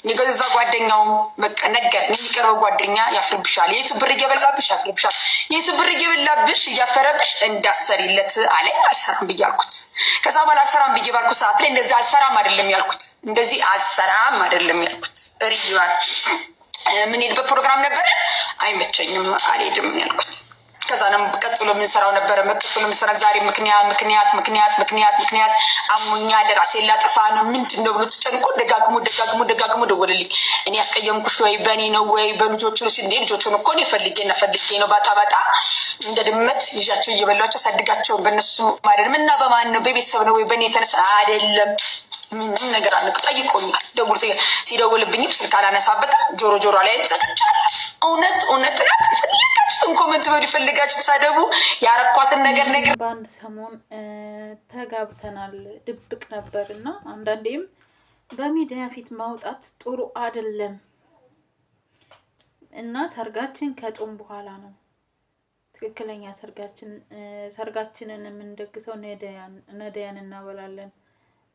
የገዛ ጓደኛው በቃ ነገር የሚቀርበው ጓደኛ ያፍርብሻል። የቱ ብር እየበላብሽ ያፍርብሻል። የቱ ብር እየበላብሽ እያፈረብሽ እንዳሰሪለት አለኝ። አልሰራም ብዬ አልኩት። ከዛ በኋላ አልሰራም ብዬ ባልኩ ሰዓት ላይ እንደዚህ አልሰራም አይደለም ያልኩት፣ እንደዚህ አልሰራም አይደለም ያልኩት። ሪዋል ምን ሄድበት ፕሮግራም ነበረ፣ አይመቸኝም አልሄድም ያልኩት። ከዛ ነው ቀጥሎ የምንሰራው ነበረ። መቀጥሎ የምንሰራው ዛሬ ምክንያት አሞኛል፣ ራሴን ላጠፋ ነው ምንድን ነው ብሎ ተጨንቆ ደጋግሞ ደወለልኝ። እኔ ያስቀየምኩሽ ወይ በእኔ ነው ወይ በልጆቹ ነው? እንዴ ልጆቹን እኮ እኔ ፈልጌ ነው ባጣ እንደ ድመት ይዣቸው እየበላቸው ሳድጋቸው በእነሱ ማደር እና በማን ነው? በቤተሰብ ነው ወይ በእኔ የተነሳ አይደለም። ምንም ነገር አንቅ ጠይቆኛል። ሲደውልብኝም ስልክ አላነሳበትም። ጆሮ ላይ ዘግቻለሁ። እውነት ናት። የፈለጋችሁትን ኮመንት በሉ፣ የፈለጋችሁ ተሳደቡ። ያረኳትን ነገር በአንድ ሰሞን ተጋብተናል። ድብቅ ነበር እና አንዳንዴም በሚዲያ ፊት ማውጣት ጥሩ አይደለም እና ሰርጋችን ከጾም በኋላ ነው። ትክክለኛ ሰርጋችንን የምንደግሰው ነዳያን እናበላለን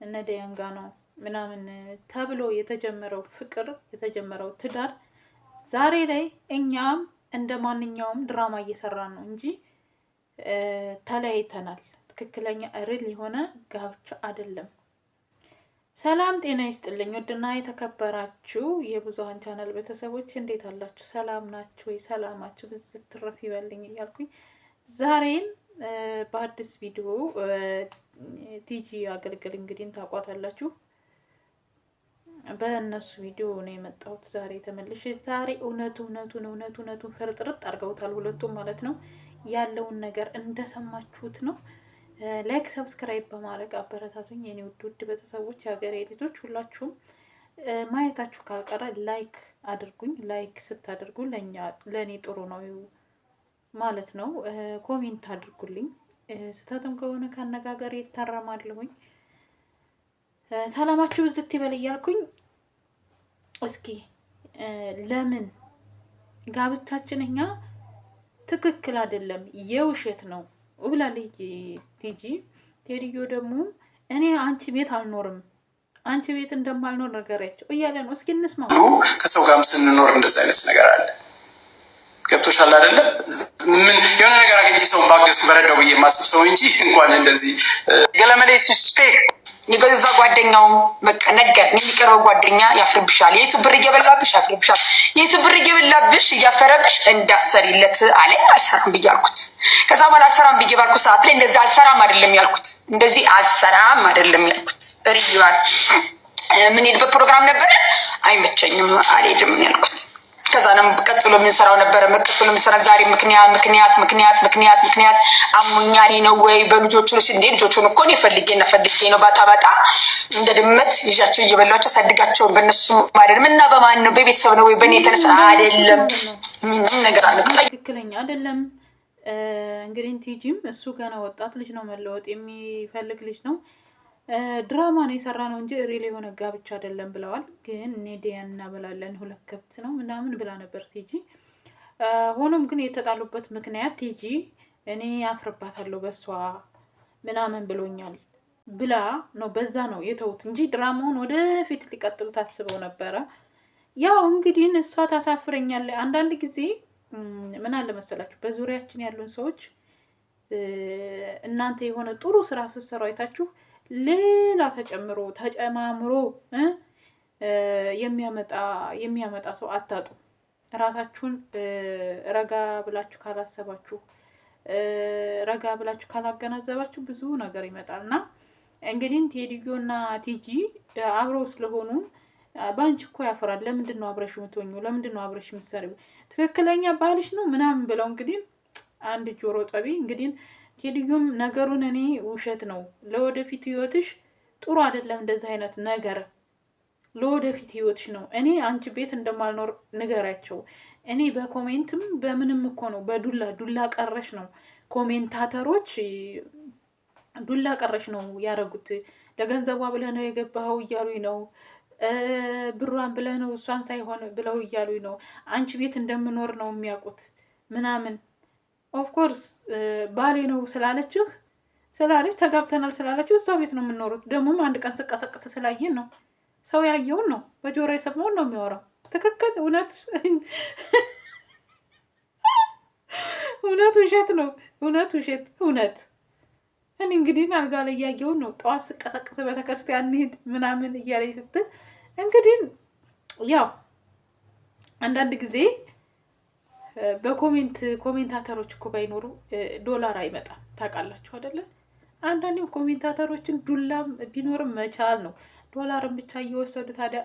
ነዳያን ጋ ነው ምናምን ተብሎ የተጀመረው ፍቅር የተጀመረው ትዳር ዛሬ ላይ እኛም እንደ ማንኛውም ድራማ እየሰራን ነው እንጂ ተለያይተናል። ትክክለኛ ሪል የሆነ ጋብቻ አይደለም። ሰላም ጤና ይስጥልኝ። ውድና የተከበራችሁ የብዙሃን ቻናል ቤተሰቦች እንዴት አላችሁ? ሰላም ናችሁ ወይ? ሰላማችሁ ብዝት ትረፍ ይበልኝ እያልኩኝ ዛሬም በአዲስ ቪዲዮ ቲጂ አገልግል እንግዲህ ታቋታላችሁ። በእነሱ ቪዲዮ ነው የመጣሁት ዛሬ ተመልሼ። ዛሬ እውነቱን ፍርጥርጥ አድርገውታል ሁለቱም ማለት ነው። ያለውን ነገር እንደሰማችሁት ነው። ላይክ ሰብስክራይብ በማድረግ አበረታቱኝ የኔ ውድ ቤተሰቦች፣ የሀገሬ ልጆች ሁላችሁም። ማየታችሁ ካልቀረ ላይክ አድርጉኝ። ላይክ ስታደርጉ ለእኔ ጥሩ ነው ማለት ነው። ኮሜንት አድርጉልኝ። ስህተትም ከሆነ ከአነጋገር ይታረማለሁኝ። ሰላማችሁ ዝት ይበል እያልኩኝ እስኪ ለምን ጋብቻችን እኛ ትክክል አይደለም የውሸት ነው ብላለች ቲጂ። ቴዲዮ ደግሞ እኔ አንቺ ቤት አልኖርም፣ አንቺ ቤት እንደማልኖር ነገራቸው እያለ ነው። እስኪ እንስማ። ከሰው ጋርም ስንኖር እንደዛ አይነት ነገር አለ። ገብቶሻል አይደለ? ምን የሆነ ነገር አገኘ ሰውን ባገዝኩ በረዳው ብዬ የማስብ ሰው እንጂ እንኳን እንደዚህ ገለመሌ ስፔክ የገዛ ጓደኛው በቃ ነገር የሚቀርበው ጓደኛ ያፍርብሻል። የቱ ብር እየበላብሽ ያፍርብሻል። የቱ ብር እየበላብሽ እያፈረብሽ እንዳሰሪለት አለኝ። አልሰራም ብዬ አልኩት። ከዛ በኋላ አልሰራም ብዬ ባልኩ ሰዓት ላይ እንደዚህ አልሰራም አይደለም ያልኩት፣ እንደዚህ አልሰራም አይደለም ያልኩት። ሪዋል ምን ሄድበት ፕሮግራም ነበረ፣ አይመቸኝም አልሄድም ያልኩት። ከዛ ነው ቀጥሎ የምንሰራው ነበረ። መቀጥሎ የምንሰራው ዛሬ ምክንያት አሞኛል ነው ወይ በልጆቹ ነው? እንዴ ልጆቹን እኮ እኔ ፈልጌ ነው ባጣ እንደ ድመት ይዣቸው እየበላቸው ሳድጋቸው በእነሱ ማደር እና በማን ነው? በቤተሰብ ነው ወይ በእኔ የተነሳ አይደለም። ምንም ነገር አንቅ ትክክለኛ አይደለም። እንግዲህ ቲጂም እሱ ገና ወጣት ልጅ ነው፣ መለወጥ የሚፈልግ ልጅ ነው። ድራማ ነው የሰራ ነው እንጂ ሪል የሆነ ጋብቻ አይደለም ብለዋል። ግን ነዳያን እናበላለን ሁለት ከብት ነው ምናምን ብላ ነበር ቲጂ። ሆኖም ግን የተጣሉበት ምክንያት ቲጂ እኔ አፍርባታለሁ በሷ ምናምን ብሎኛል ብላ ነው፣ በዛ ነው የተውት እንጂ ድራማውን ወደፊት ሊቀጥሉ ታስበው ነበረ። ያው እንግዲህ እሷ ታሳፍረኛለች። አንዳንድ ጊዜ ምን አለ መሰላችሁ፣ በዙሪያችን ያሉን ሰዎች እናንተ የሆነ ጥሩ ስራ ስትሰሩ አይታችሁ ሌላ ተጨማምሮ የሚያመጣ ሰው አታጡ። ራሳችሁን ረጋ ብላችሁ ካላሰባችሁ፣ ረጋ ብላችሁ ካላገናዘባችሁ ብዙ ነገር ይመጣል። እና እንግዲህ ቴዲዮ እና ቲጂ አብረው ስለሆኑ ባንቺ እኮ ያፈራል፣ ለምንድን ነው አብረሽ የምትሆኚው? ለምንድን ነው አብረሽ የምትሰሪው? ትክክለኛ ባልሽ ነው ምናምን ብለው እንግዲህ አንድ ጆሮ ጠቢ እንግዲህ ቴዲዮም ነገሩን እኔ ውሸት ነው፣ ለወደፊት ህይወትሽ ጥሩ አይደለም እንደዚህ አይነት ነገር፣ ለወደፊት ህይወትሽ ነው። እኔ አንቺ ቤት እንደማልኖር ንገራቸው። እኔ በኮሜንትም በምንም እኮ ነው በዱላ ቀረሽ ነው ኮሜንታተሮች ዱላ ቀረሽ ነው ያደረጉት። ለገንዘቧ ብለህ ነው የገባኸው እያሉኝ ነው፣ ብሯን ብለህ ነው እሷን ሳይሆን ብለው እያሉኝ ነው። አንቺ ቤት እንደምኖር ነው የሚያውቁት ምናምን። ኦፍኮርስ ባሌ ነው ስላለች ተጋብተናል ስላለችው እሷ ቤት ነው የምንኖሩት። ደግሞም አንድ ቀን ስቀሰቅስ ስላየን ነው ሰው ያየውን ነው በጆሮ የሰማውን ነው የሚያወራው። ትክክል። እውነት እውነት ውሸት ነው። እውነት ውሸት እውነት። እኔ እንግዲህ አልጋ ላይ እያየውን ነው። ጠዋት ስቀሰቅስ ቤተክርስቲያን እንሂድ ምናምን እያለኝ ስትል እንግዲህ ያው አንዳንድ ጊዜ ኮሜንታተሮች እኮ ባይኖሩ ዶላር አይመጣም። ታውቃላችሁ አይደለ? አንዳንዴም ኮሜንታተሮችን ዱላም ቢኖርም መቻል ነው። ዶላርን ብቻ እየወሰዱ ታዲያ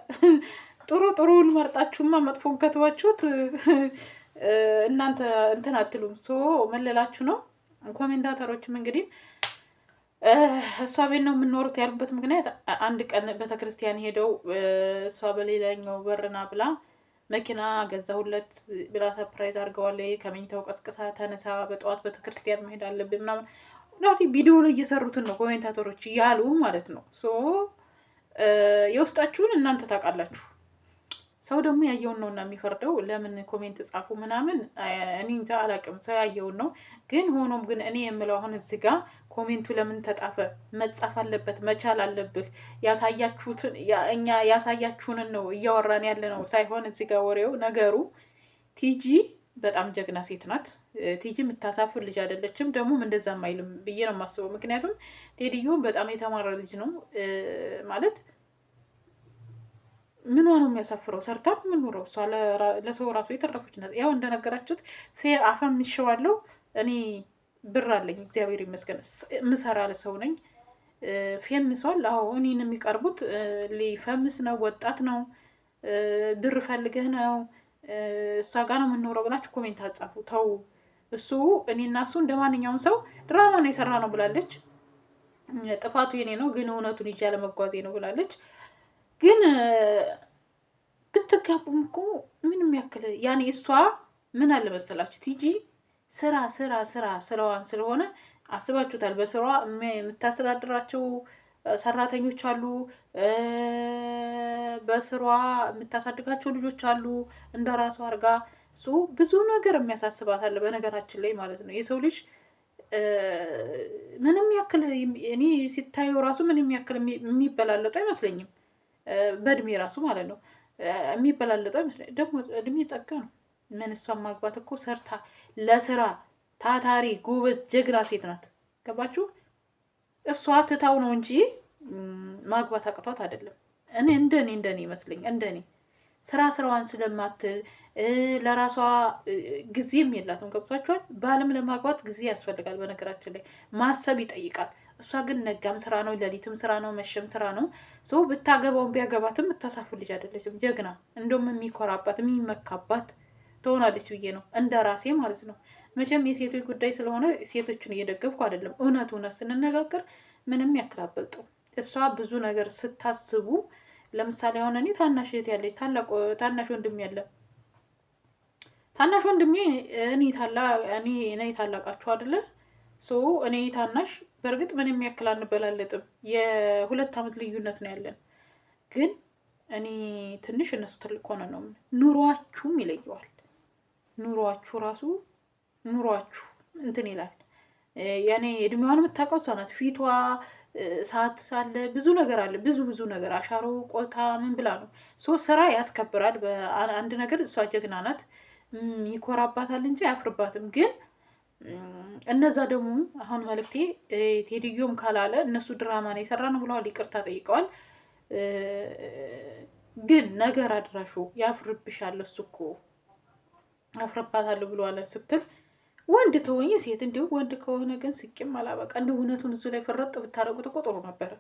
ጥሩን መርጣችሁማ መጥፎን ከትባችሁት እናንተ እንትን አትሉም። መለላችሁ ነው። ኮሜንታተሮችም እንግዲህ እሷ ቤት ነው የምንኖሩት ያሉበት ምክንያት አንድ ቀን ቤተክርስቲያን ሄደው እሷ በሌላኛው በርና ብላ መኪና ገዛሁለት ብላ ሰፕራይዝ አድርገዋል። ከመኝታው ቀስቅሳ ተነሳ፣ በጠዋት ቤተክርስቲያን መሄድ አለብን ምናምን ቪዲዮ ላይ እየሰሩትን ነው ኮሜንታተሮች እያሉ ማለት ነው። የውስጣችሁን እናንተ ታውቃላችሁ። ሰው ደግሞ ያየውን ነው እና የሚፈርደው። ለምን ኮሜንት ጻፉ ምናምን እኔ እንጃ አላውቅም። ሰው ያየውን ነው። ግን ሆኖም ግን እኔ የምለው አሁን እዚህ ጋር ኮሜንቱ ለምን ተጻፈ? መጻፍ አለበት፣ መቻል አለብህ። ያሳያችሁትን እኛ ያሳያችሁንን ነው እያወራን ያለ ነው ሳይሆን እዚህ ጋር ወሬው ነገሩ ቲጂ በጣም ጀግና ሴት ናት። ቲጂ የምታሳፍር ልጅ አይደለችም። ደግሞም እንደዛም አይልም ብዬ ነው የማስበው። ምክንያቱም ቴዲዮም በጣም የተማረ ልጅ ነው ማለት ምኗ ነው የሚያሳፍረው? ሰርታ ነው የምንኖረው። እሷ ለሰው ራሱ የተረፈች ናት። ያው እንደነገራችሁት አፈምሼዋለሁ። እኔ ብር አለኝ እግዚአብሔር ይመስገን፣ ምሰራ ሰው ነኝ። ፌምሷል። አዎ እኔን የሚቀርቡት ሊፈምስ ነው፣ ወጣት ነው፣ ብር ፈልገህ ነው እሷ ጋር ነው የምንኖረው ብላችሁ ኮሜንት አጻፉ። ተው። እሱ እኔና እሱ እንደ ማንኛውም ሰው ድራማ ነው የሰራ ነው ብላለች። ጥፋቱ የኔ ነው ግን እውነቱን ይዤ ለመጓዜ ነው ብላለች። ግን ብትጋቡም እኮ ምንም ያክል ያኔ እሷ ምን አለ መሰላችሁ ቲጂ ስራዋን ስለሆነ አስባችሁታል። በስራዋ የምታስተዳድራቸው ሰራተኞች አሉ፣ በስራዋ የምታሳድጋቸው ልጆች አሉ። እንደ ራሷ አድርጋ እሱ ብዙ ነገር የሚያሳስባት አለ በነገራችን ላይ ማለት ነው። የሰው ልጅ ምንም ያክል እኔ ሲታየው ራሱ ምንም ያክል የሚበላለጡ አይመስለኝም። በእድሜ ራሱ ማለት ነው የሚበላለጡ አይመስለኝም። ደግሞ እድሜ ጸጋ ነው። ምን እሷን ማግባት እኮ ሰርታ ለስራ ታታሪ ጎበዝ ጀግና ሴት ናት። ገባችሁ? እሷ ትታው ነው እንጂ ማግባት አቅቷት አይደለም። እኔ እንደኔ ይመስለኝ እንደኔ ስራዋን ስለማትል ለራሷ ጊዜም የላትም። ገብቷችኋል? ባልም ለማግባት ጊዜ ያስፈልጋል። በነገራችን ላይ ማሰብ ይጠይቃል። እሷ ግን ነጋም ስራ ነው፣ ሌሊትም ስራ ነው፣ መሸም ስራ ነው። ሰው ብታገባውን ቢያገባትም የምታሳፍር ልጅ አይደለችም። ጀግና እንደውም የሚኮራባት የሚመካባት ትሆናለች ብዬ ነው እንደ ራሴ ማለት ነው። መቼም የሴቶች ጉዳይ ስለሆነ ሴቶችን እየደገፍኩ አይደለም። እውነት ስንነጋገር ምንም ያክላበልጡ እሷ ብዙ ነገር ስታስቡ፣ ለምሳሌ አሁን እኔ ታናሽ እህት ያለች ታናሽ ወንድሜ ያለ ታናሽ ወንድሜ እኔ ታላቃችሁ አይደለ? እኔ ታናሽ በእርግጥ ምንም ያክል አንበላለጥም። የ2 ዓመት ልዩነት ነው ያለን። ግን እኔ ትንሽ እነሱ ትልቅ ሆነ ነው። ኑሯችሁም ይለየዋል። ኑሯችሁ እንትን ይላል። ያኔ እድሜዋን የምታውቀው እሷ ናት። ፊቷ ሰዓት ሳለ ብዙ ነገር አለ። ብዙ ነገር አሻሮ ቆልታ ምን ብላ ነው። ስራ ያስከብራል። በአንድ ነገር እሷ ጀግና ናት። ይኮራባታል እንጂ አያፍርባትም። ግን እነዛ ደግሞ አሁን መልክቴ ቴዲዮም ካላለ እነሱ ድራማ ነው የሰራ ነው ብለዋል። ይቅርታ ጠይቀዋል። ግን ነገር አድራሹ ያፍርብሻል። እሱ እኮ አፍርባታለሁ ብለዋል ስትል ወንድ ተወኝ ሴት እንዲሁ ወንድ ከሆነ ግን ስቂም አላበቃ። እንደ እውነቱን እዙ ላይ ፈረጥ ብታረጉት እኮ ጥሩ ነበረ።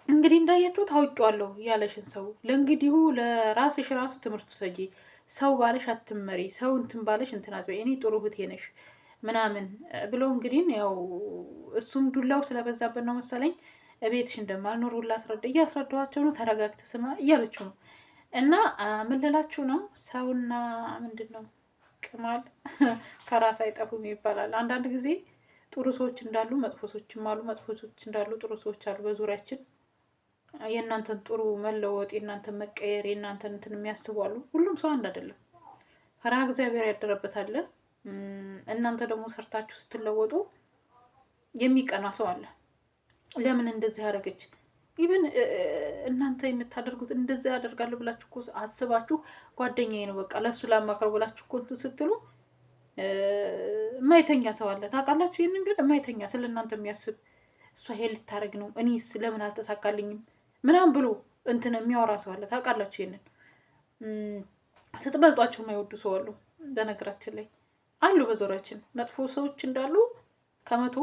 እንግዲህ እንዳያችሁ ታውቂዋለሁ ያለሽን ሰው ለእንግዲሁ ለራስሽ ራሱ ትምህርቱ ሰጂ። ሰው ባለሽ አትመሪ፣ ሰው እንትን ባለሽ እንትን አትበይ። እኔ ጥሩ እህቴ ነሽ ምናምን ብሎ እንግዲህ ያው እሱም ዱላው ስለበዛበት ነው መሰለኝ እቤትሽ እንደማልኖር ሁላ እያስረዳኋቸው ነው። ተረጋግተ ስማ እያለችው ነው። እና ምን ልላችሁ ነው፣ ሰውና ምንድን ነው ቅማል ከራስ አይጠፉም ይባላል። አንዳንድ ጊዜ ጥሩ ሰዎች እንዳሉ መጥፎ ሰዎችም አሉ፣ መጥፎ ሰዎች እንዳሉ ጥሩ ሰዎች አሉ በዙሪያችን። የእናንተን ጥሩ መለወጥ፣ የእናንተን መቀየር፣ የእናንተን እንትን የሚያስቡ አሉ። ሁሉም ሰው አንድ አይደለም። ፈሪሃ እግዚአብሔር ያደረበት አለ። እናንተ ደግሞ ሰርታችሁ ስትለወጡ የሚቀና ሰው አለ። ለምን እንደዚህ ያደረገች? ኢቭን እናንተ የምታደርጉት እንደዚህ ያደርጋለሁ ብላችሁ እኮ አስባችሁ ጓደኛዬ ነው በቃ ለእሱ ላማክረው ብላችሁ እኮ እንትን ስትሉ የማይተኛ ሰው አለ ታውቃላችሁ። ይህንን ግን የማይተኛ ስለ እናንተ የሚያስብ እሷ ይሄ ልታደርግ ነው እኔስ ለምን አልተሳካልኝም ምናምን ብሎ እንትን የሚያወራ ሰው አለ ታውቃላችሁ። ይሄንን ስትበልጧቸው የማይወዱ ሰው አሉ። በነገራችን ላይ አሉ በዞሪያችን መጥፎ ሰዎች እንዳሉ ከመቶ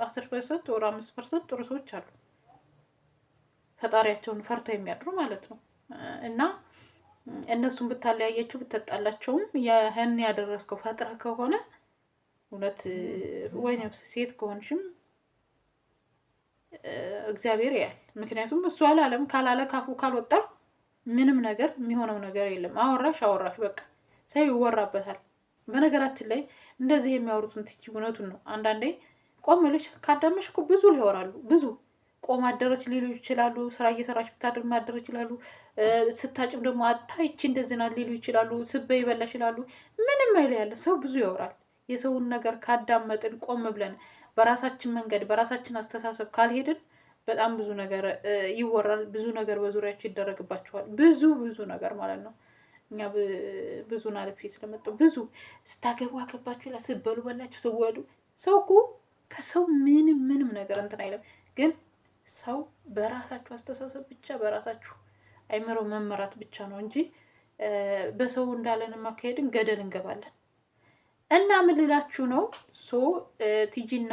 10% ወር 5% ጥሩ ሰዎች አሉ፣ ፈጣሪያቸውን ፈርተው የሚያድሩ ማለት ነው። እና እነሱን ብታለያያቸው ብትጣላቸውም ይህን ያደረስከው ፈጥረህ ከሆነ እውነት ወይ ሴት ከሆንሽም እግዚአብሔር ያያል። ምክንያቱም እሱ አላለም ካላለ ካፉ ካልወጣ ምንም ነገር የሚሆነው ነገር የለም። አወራሽ በቃ ሰው ይወራበታል። በነገራችን ላይ እንደዚህ የሚያወሩትን ትቺ እውነቱን ነው። አንዳንዴ ቆም ብለሽ ካዳመሽ እኮ ብዙ ሊያወራሉ። ብዙ ቆም አደረች ሊሉ ይችላሉ። ስራ እየሰራች ብታድር ማደር ይችላሉ። ስታጭም ደግሞ አታይቺ እንደዚህ ናት ሊሉ ይችላሉ። ስበይ ይበላ ይችላሉ። ምንም አይለ ያለ ሰው ብዙ ያወራል። የሰውን ነገር ካዳመጥን ቆም ብለን በራሳችን መንገድ በራሳችን አስተሳሰብ ካልሄድን በጣም ብዙ ነገር ይወራል። ብዙ ነገር በዙሪያቸው ይደረግባቸዋል። ብዙ ነገር ማለት ነው። እኛ ብዙን አልፌ ስለመጣሁ ብዙ ስታገቡ አገባችሁ ይላል፣ ስበሉ በላችሁ፣ ስወዱ ሰው እኮ ከሰው ምንም ነገር እንትን አይለም። ግን ሰው በራሳችሁ አስተሳሰብ ብቻ በራሳችሁ አይምሮ መመራት ብቻ ነው እንጂ በሰው እንዳለን ማካሄድን ገደል እንገባለን። እና ምን ልላችሁ ነው ቲጂና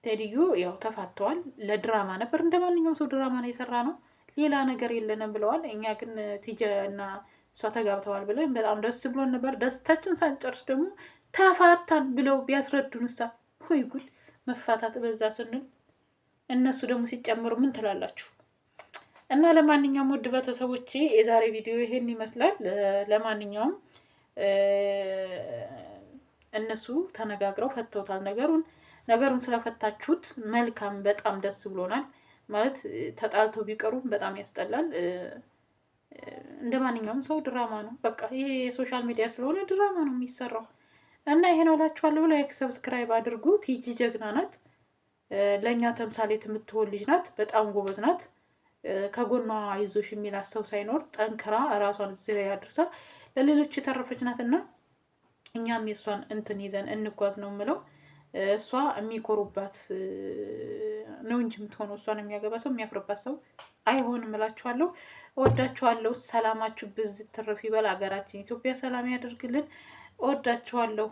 ቴዲዮ ያው ተፋተዋል። ለድራማ ነበር፣ እንደማንኛውም ሰው ድራማ ነው የሰራ ነው፣ ሌላ ነገር የለንም ብለዋል። እኛ ግን ቲጂ እና እሷ ተጋብተዋል ብለን በጣም ደስ ብሎን ነበር። ደስታችን ሳንጨርስ ደግሞ ተፋታን ብለው ቢያስረዱንሳ? ሆይ ጉድ! መፋታት በዛ ስንል እነሱ ደግሞ ሲጨምሩ ምን ትላላችሁ? እና ለማንኛውም ውድ ቤተሰቦቼ የዛሬ ቪዲዮ ይሄን ይመስላል። ለማንኛውም እነሱ ተነጋግረው ፈተውታል ነገሩን ስለፈታችሁት መልካም፣ በጣም ደስ ብሎናል። ማለት ተጣልተው ቢቀሩም በጣም ያስጠላል። እንደ ማንኛውም ሰው ድራማ ነው በቃ። ይሄ የሶሻል ሚዲያ ስለሆነ ድራማ ነው የሚሰራው። እና ይሄ ነው እላችኋለሁ። ላይክ ሰብስክራይብ አድርጉ። ቲጂ ጀግና ናት፣ ለእኛ ተምሳሌት የምትሆን ልጅ ናት። በጣም ጎበዝ ናት። ከጎኗ አይዞሽ የሚላት ሰው ሳይኖር ጠንክራ እራሷን እዚህ ላይ አድርሳ ለሌሎች የተረፈች ናት። እና እኛም የእሷን እንትን ይዘን እንጓዝ ነው የምለው። እሷ የሚኮሩባት ነው እንጂ የምትሆነው እሷን የሚያገባ ሰው የሚያፍርባት ሰው አይሆንም እላችኋለሁ። እወዳችኋለሁ። ሰላማችሁ ብዝ ትርፍ ይበል። ሀገራችን ኢትዮጵያ ሰላም ያደርግልን። እወዳችኋለሁ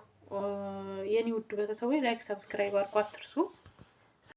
የኔ ውድ ቤተሰቦች። ላይክ ሰብስክራይብ አድርጉ አትርሱ።